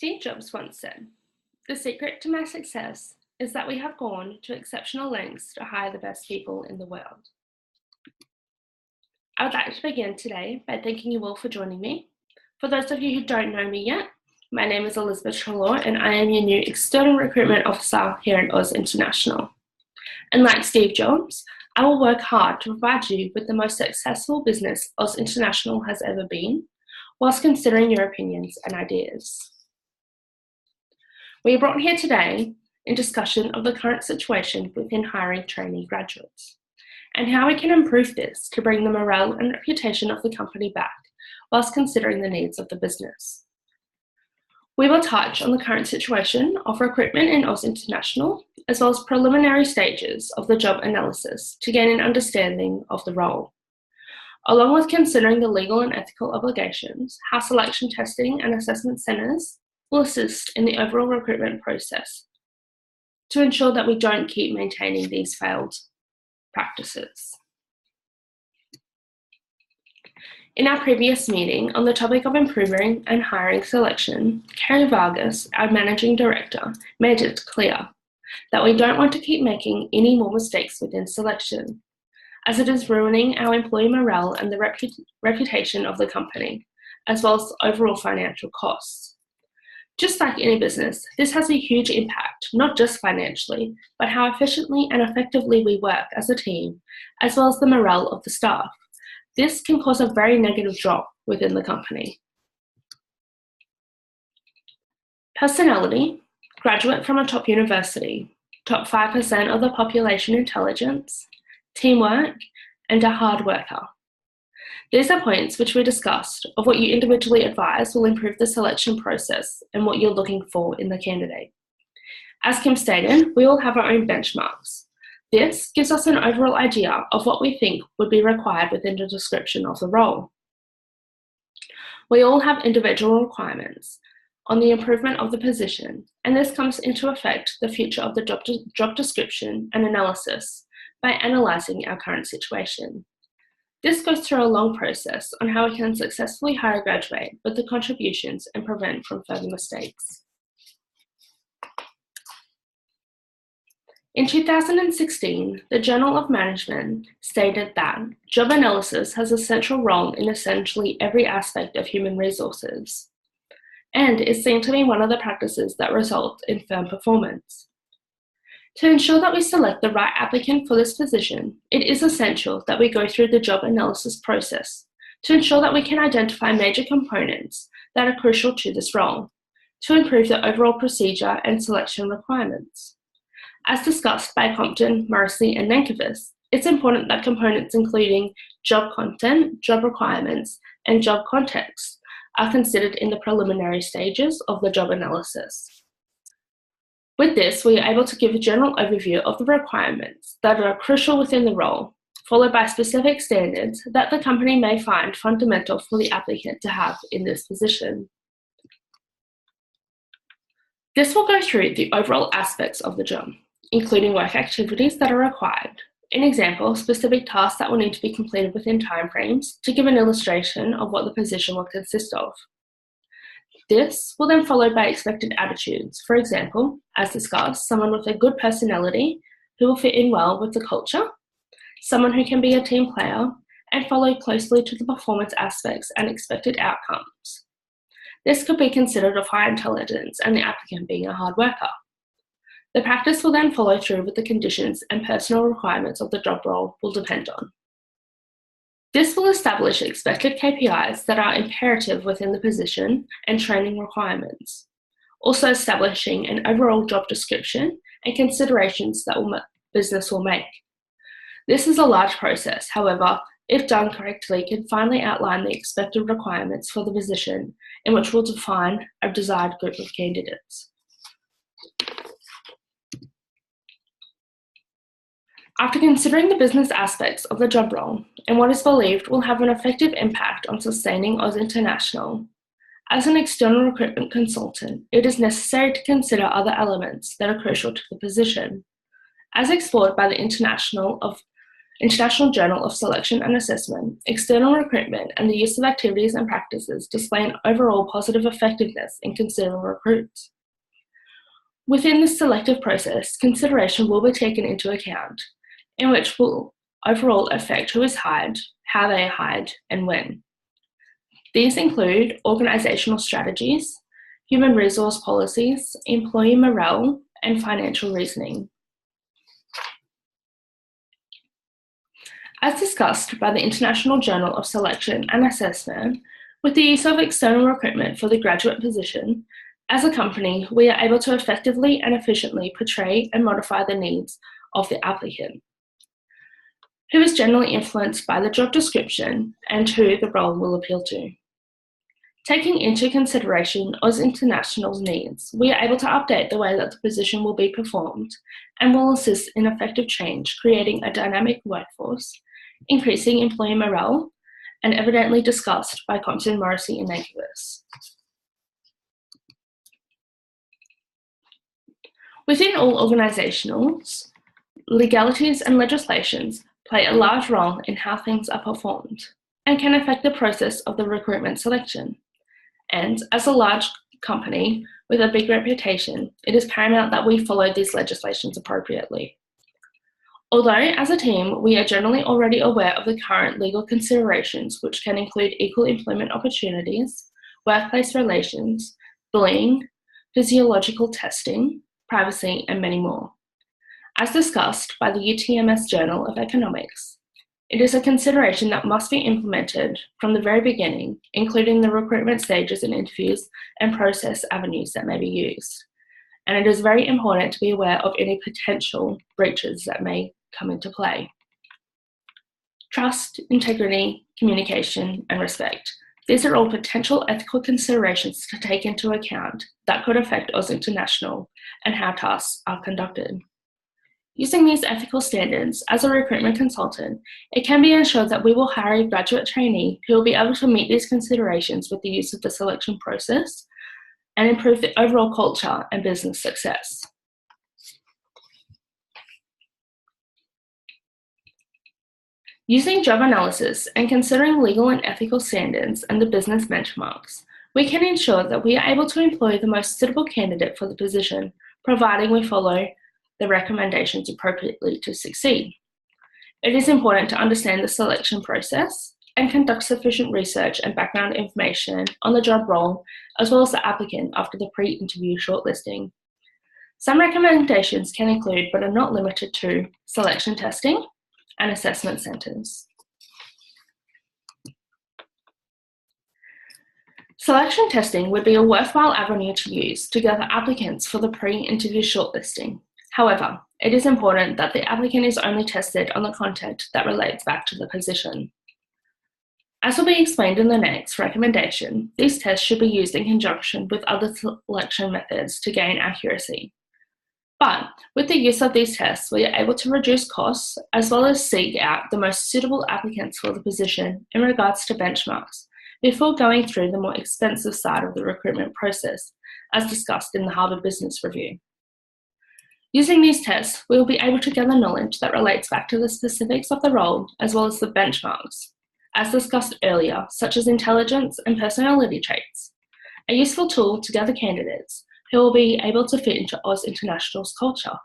Steve Jobs once said, "The secret to my success is that we have gone to exceptional lengths to hire the best people in the world." I would like to begin today by thanking you all for joining me. For those of you who don't know me yet, my name is Elizabeth Trelaw and I am your new External Recruitment Officer here at Oz International. And like Steve Jobs, I will work hard to provide you with the most successful business Oz International has ever been, whilst considering your opinions and ideas. We are brought here today in discussion of the current situation within hiring trainee graduates, and how we can improve this to bring the morale and reputation of the company back, whilst considering the needs of the business. We will touch on the current situation of recruitment in Oz International, as well as preliminary stages of the job analysis to gain an understanding of the role, along with considering the legal and ethical obligations, how selection testing and assessment centres will assist in the overall recruitment process to ensure that we don't keep maintaining these failed practices. In our previous meeting on the topic of improving and hiring selection, Kerry Vargas, our Managing Director, made it clear that we don't want to keep making any more mistakes within selection, as it is ruining our employee morale and the reputation of the company, as well as overall financial costs. Just like any business, this has a huge impact, not just financially, but how efficiently and effectively we work as a team, as well as the morale of the staff. This can cause a very negative drop within the company. Personality: graduate from a top university, top 5% of the population intelligence, teamwork, and a hard worker. These are points which we discussed of what you individually advise will improve the selection process and what you're looking for in the candidate. As Kim stated, we all have our own benchmarks. This gives us an overall idea of what we think would be required within the description of the role. We all have individual requirements on the improvement of the position, and this comes into effect the future of the job description and analysis by analysing our current situation. This goes through a long process on how we can successfully hire a graduate with the contributions and prevent from further mistakes. In 2016, the Journal of Management stated that job analysis has a central role in essentially every aspect of human resources, and is seen to be one of the practices that result in firm performance. To ensure that we select the right applicant for this position, it is essential that we go through the job analysis process to ensure that we can identify major components that are crucial to this role to improve the overall procedure and selection requirements. As discussed by Compton, Morrissey, and Nankervis, it's important that components including job content, job requirements, and job context are considered in the preliminary stages of the job analysis. With this, we are able to give a general overview of the requirements that are crucial within the role, followed by specific standards that the company may find fundamental for the applicant to have in this position. This will go through the overall aspects of the job, including work activities that are required. An example, specific tasks that will need to be completed within timeframes to give an illustration of what the position will consist of. This will then follow by expected attitudes. For example, as discussed, someone with a good personality who will fit in well with the culture, someone who can be a team player, and follow closely to the performance aspects and expected outcomes. This could be considered of high intelligence and the applicant being a hard worker. The practice will then follow through with the conditions and personal requirements of the job role will depend on. This will establish expected KPIs that are imperative within the position and training requirements, also establishing an overall job description and considerations that business will make. This is a large process, however, if done correctly, can finally outline the expected requirements for the position in which will define a desired group of candidates. After considering the business aspects of the job role and what is believed will have an effective impact on sustaining Oz International, as an external recruitment consultant, it is necessary to consider other elements that are crucial to the position, as explored by the International Journal of Selection and Assessment, external recruitment and the use of activities and practices display an overall positive effectiveness in considering recruits. Within this selective process, consideration will be taken into account, in which will overall affect who is hired, how they are hired, and when. These include organisational strategies, human resource policies, employee morale, and financial reasoning. As discussed by the International Journal of Selection and Assessment, with the use of external recruitment for the graduate position, as a company, we are able to effectively and efficiently portray and modify the needs of the applicant, who is generally influenced by the job description and who the role will appeal to. Taking into consideration Oz International's needs, we are able to update the way that the position will be performed and will assist in effective change, creating a dynamic workforce, increasing employee morale, and evidently discussed by Compton, Morrissey and Nankervis. Within all organisations, legalities and legislations play a large role in how things are performed and can affect the process of the recruitment selection. And as a large company with a big reputation, it is paramount that we follow these legislations appropriately. Although, as a team, we are generally already aware of the current legal considerations, which can include equal employment opportunities, workplace relations, bullying, physiological testing, privacy, and many more. As discussed by the UTMS Journal of Economics, it is a consideration that must be implemented from the very beginning, including the recruitment stages and interviews and process avenues that may be used. And it is very important to be aware of any potential breaches that may come into play. Trust, integrity, communication, and respect. These are all potential ethical considerations to take into account that could affect Oz International and how tasks are conducted. Using these ethical standards as a recruitment consultant, it can be ensured that we will hire a graduate trainee who will be able to meet these considerations with the use of the selection process and improve the overall culture and business success. Using job analysis and considering legal and ethical standards and the business benchmarks, we can ensure that we are able to employ the most suitable candidate for the position, providing we follow the recommendations appropriately to succeed. It is important to understand the selection process and conduct sufficient research and background information on the job role, as well as the applicant after the pre-interview shortlisting. Some recommendations can include, but are not limited to, selection testing and assessment centres. Selection testing would be a worthwhile avenue to use to gather applicants for the pre-interview shortlisting. However, it is important that the applicant is only tested on the content that relates back to the position. As will be explained in the next recommendation, these tests should be used in conjunction with other selection methods to gain accuracy. But with the use of these tests, we are able to reduce costs as well as seek out the most suitable applicants for the position in regards to benchmarks before going through the more expensive side of the recruitment process, as discussed in the Harvard Business Review. Using these tests, we will be able to gather knowledge that relates back to the specifics of the role as well as the benchmarks, as discussed earlier, such as intelligence and personality traits, a useful tool to gather candidates who will be able to fit into Oz International's culture.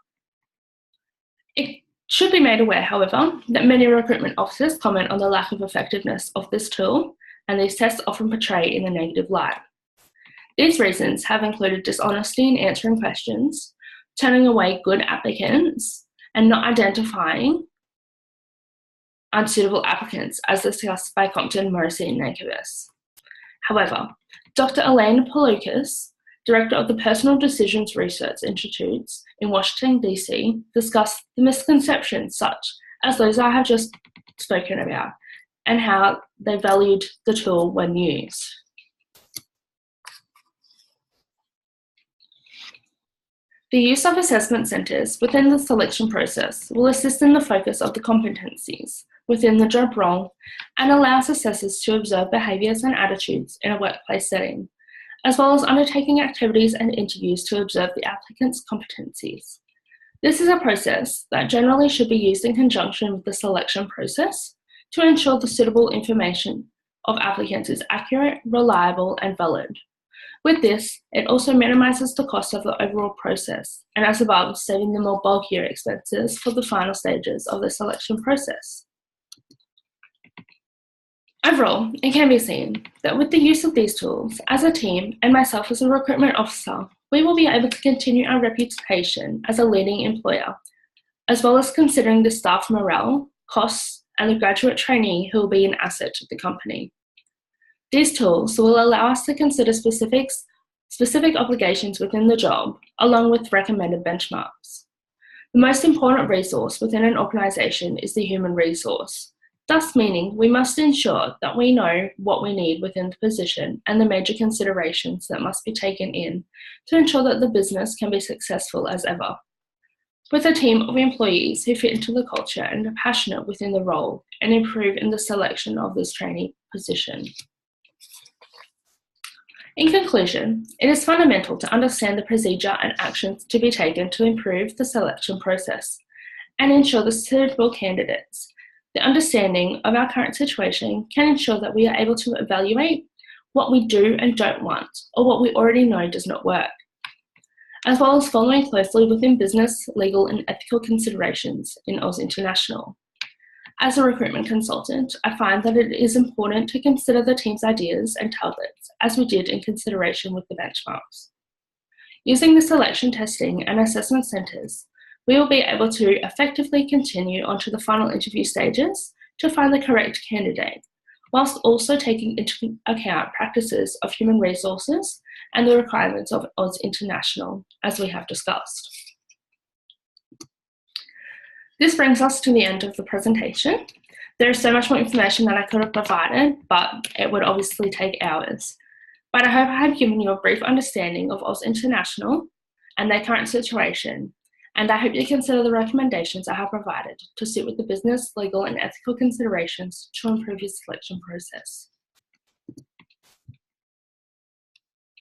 It should be made aware, however, that many recruitment officers comment on the lack of effectiveness of this tool, and these tests often portray in a negative light. These reasons have included dishonesty in answering questions, turning away good applicants, and not identifying unsuitable applicants, as discussed by Compton, Morrissey, and Nankervis. However, Dr. Elaine Paloukas, Director of the Personal Decisions Research Institutes in Washington, D.C., discussed the misconceptions such as those I have just spoken about and how they valued the tool when used. The use of assessment centres within the selection process will assist in the focus of the competencies within the job role and allows assessors to observe behaviours and attitudes in a workplace setting, as well as undertaking activities and interviews to observe the applicant's competencies. This is a process that generally should be used in conjunction with the selection process to ensure the suitable information of applicants is accurate, reliable, and valid. With this, it also minimises the cost of the overall process, and as above, saving the more bulkier expenses for the final stages of the selection process. Overall, it can be seen that with the use of these tools, as a team and myself as a recruitment officer, we will be able to continue our reputation as a leading employer, as well as considering the staff morale, costs, and the graduate trainee who will be an asset to the company. These tools will allow us to consider specific obligations within the job, along with recommended benchmarks. The most important resource within an organisation is the human resource, thus meaning we must ensure that we know what we need within the position and the major considerations that must be taken in to ensure that the business can be successful as ever. With a team of employees who fit into the culture and are passionate within the role and improve in the selection of this trainee position. In conclusion, it is fundamental to understand the procedure and actions to be taken to improve the selection process and ensure the suitable candidates. The understanding of our current situation can ensure that we are able to evaluate what we do and don't want, or what we already know does not work, as well as following closely within business, legal, and ethical considerations in Oz International. As a recruitment consultant, I find that it is important to consider the team's ideas and targets, as we did in consideration with the benchmarks. Using the selection testing and assessment centres, we will be able to effectively continue onto the final interview stages to find the correct candidate, whilst also taking into account practices of human resources and the requirements of Oz International, as we have discussed. This brings us to the end of the presentation. There is so much more information that I could have provided, but it would obviously take hours. But I hope I have given you a brief understanding of Oz International and their current situation, and I hope you consider the recommendations I have provided to suit with the business, legal, and ethical considerations to improve your selection process.